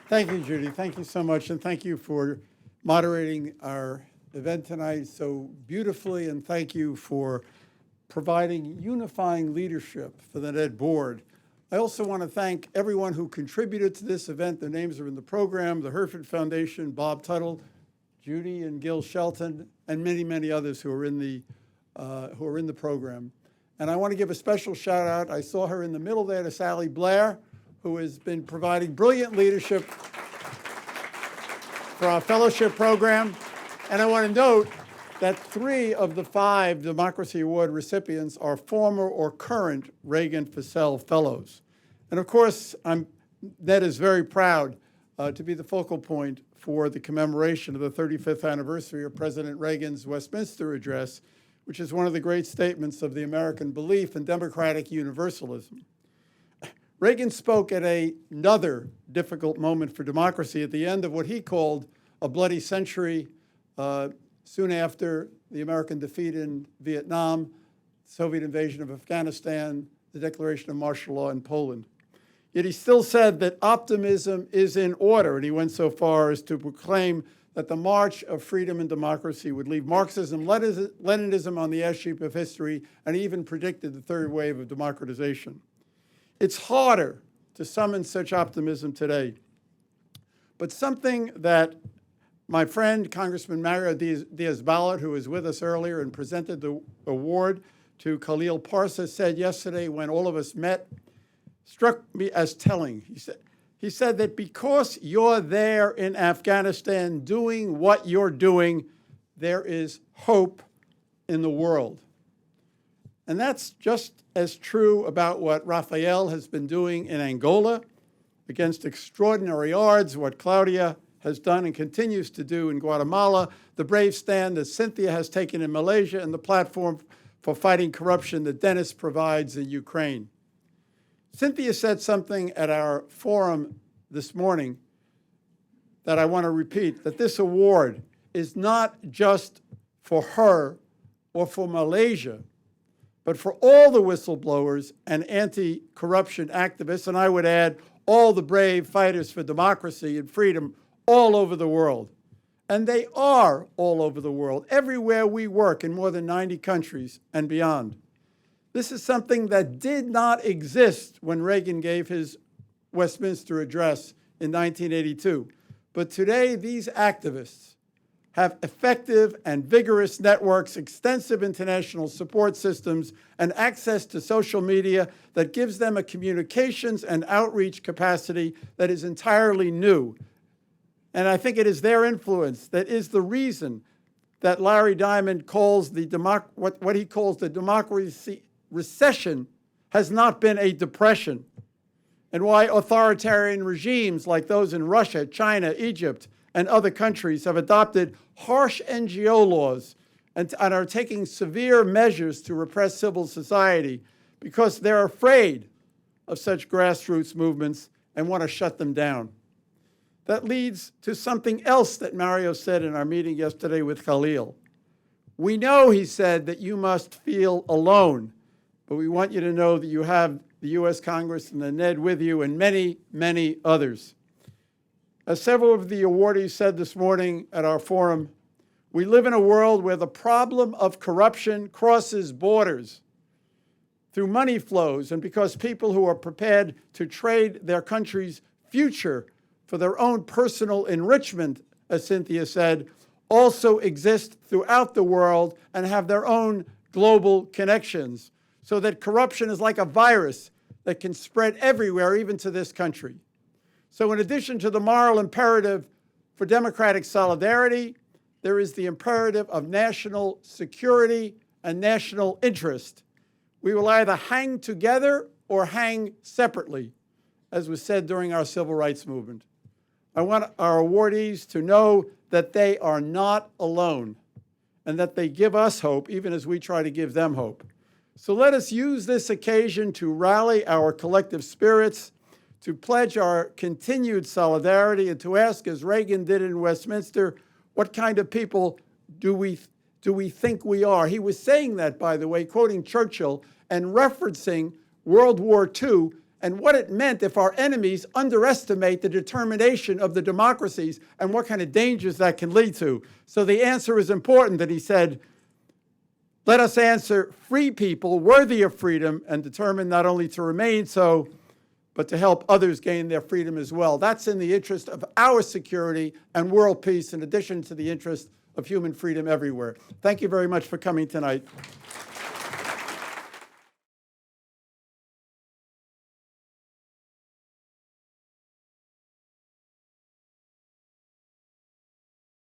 Thank you, Judy. Thank you so much, and thank you for moderating our event tonight so beautifully, and thank you for providing unifying leadership for the NED board. I also want to thank everyone who contributed to this event. Their names are in the program: the Herford Foundation, Bob Tuttle, Judy and Gil Shelton, and many, many others who are in the program. And I want to give a special shout out. I saw her in the middle there to Sally Blair, who has been providing brilliant leadership for our fellowship program. And I want to note that 3 of the 5 Democracy Award recipients are former or current Reagan Fussell Fellows. And of course, NED is very proud to be the focal point for the commemoration of the 35th anniversary of President Reagan's Westminster Address, which is one of the great statements of the American belief in democratic universalism. Reagan spoke at another difficult moment for democracy at the end of what he called a bloody century, soon after the American defeat in Vietnam, Soviet invasion of Afghanistan, the declaration of martial law in Poland. Yet he still said that optimism is in order, and he went so far as to proclaim that the march of freedom and democracy would leave Marxism, Leninism on the ash heap of history, and he even predicted the third wave of democratization. It's harder to summon such optimism today. But something that my friend, Congressman Mario Diaz-Balart, who was with us earlier and presented the award to Khalil Parsa, said yesterday when all of us met, struck me as telling. He said that because you're there in Afghanistan doing what you're doing, there is hope in the world. And that's just as true about what Rafael has been doing in Angola against extraordinary odds, what Claudia has done and continues to do in Guatemala, the brave stand that Cynthia has taken in Malaysia, and the platform for fighting corruption that Dennis provides in Ukraine. Cynthia said something at our forum this morning that I want to repeat, that this award is not just for her or for Malaysia, but for all the whistleblowers and anti-corruption activists, and I would add all the brave fighters for democracy and freedom all over the world. And they are all over the world, everywhere we work in more than 90 countries and beyond. This is something that did not exist when Reagan gave his Westminster Address in 1982. But today, these activists have effective and vigorous networks, extensive international support systems, and access to social media that gives them a communications and outreach capacity that is entirely new. And I think it is their influence that is the reason that Larry Diamond calls what he calls the democracy recession has not been a depression, and why authoritarian regimes like those in Russia, China, Egypt, and other countries have adopted harsh NGO laws and are taking severe measures to repress civil society because they're afraid of such grassroots movements and want to shut them down. That leads to something else that Mario said in our meeting yesterday with Khalil. We know, he said, that you must feel alone, but we want you to know that you have the U.S. Congress and the NED with you and many, many others. As several of the awardees said this morning at our forum, we live in a world where the problem of corruption crosses borders through money flows and because people who are prepared to trade their country's future for their own personal enrichment, as Cynthia said, also exist throughout the world and have their own global connections, so that corruption is like a virus that can spread everywhere, even to this country. So in addition to the moral imperative for democratic solidarity, there is the imperative of national security and national interest. We will either hang together or hang separately, as was said during our civil rights movement. I want our awardees to know that they are not alone and that they give us hope, even as we try to give them hope. So let us use this occasion to rally our collective spirits, to pledge our continued solidarity, and to ask, as Reagan did in Westminster, what kind of people do we think we are? He was saying that, by the way, quoting Churchill and referencing World War II and what it meant if our enemies underestimate the determination of the democracies and what kind of dangers that can lead to. So the answer is important that he said, let us answer free people worthy of freedom and determined not only to remain so, but to help others gain their freedom as well. That's in the interest of our security and world peace, in addition to the interest of human freedom everywhere. Thank you very much for coming tonight.